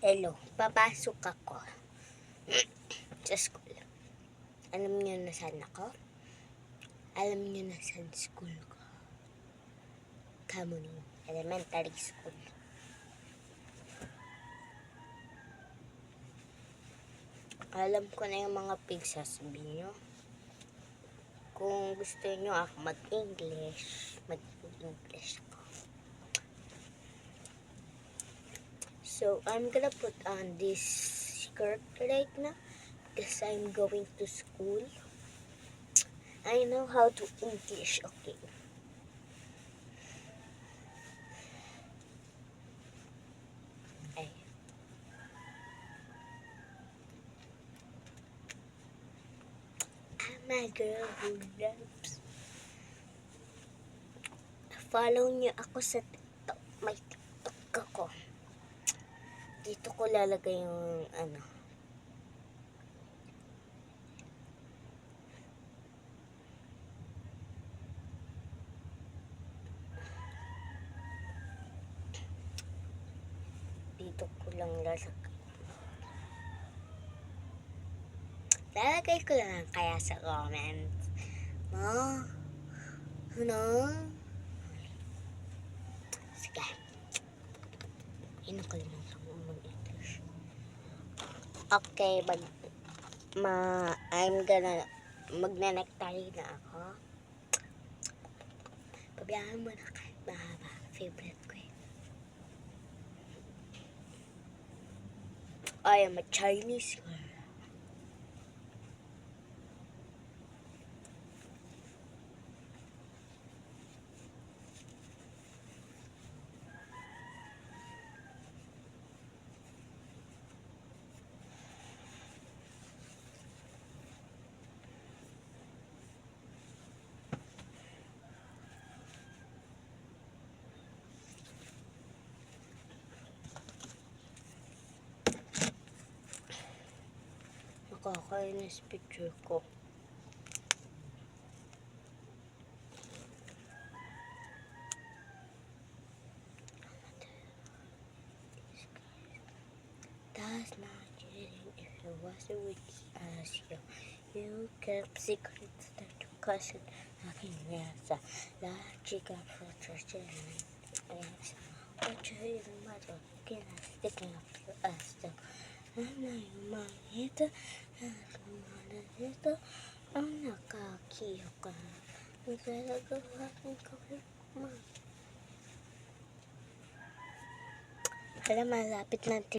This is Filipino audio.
Hello, papasok ako sa school. Alam niyo na saan ako? Alam niyo na saan school ko? Kamuning Elementary School. Alam ko na yung mga pagsasabihin niyo. Kung gusto niyo ako mag-English, mag-English ako. So, I'm gonna put on this skirt right now because I'm going to school. I know how to English, okay? I'm a girl who loves. Follow niyo ako sa TikTok. May TikTok ako. Dito ko lalagay yung dito ko lang lalagay ko lang kaya sa comments. Sige. Nakalimutan ko mag-English. Okay, magne-necktie na ako. Pabayaan mo na kahit mahaba. Favorite ko eh. I am a Chinese girl. Nakakainis picture ko. That's not cheating if you wasn't with us. You kept secrets that your cousin aking nasa. La chica for church. What you even matter? Can I sticking up your ass? I'm not your man. Ito, ang nakakiyo ka. Ang talaga ko. Alam, malapit na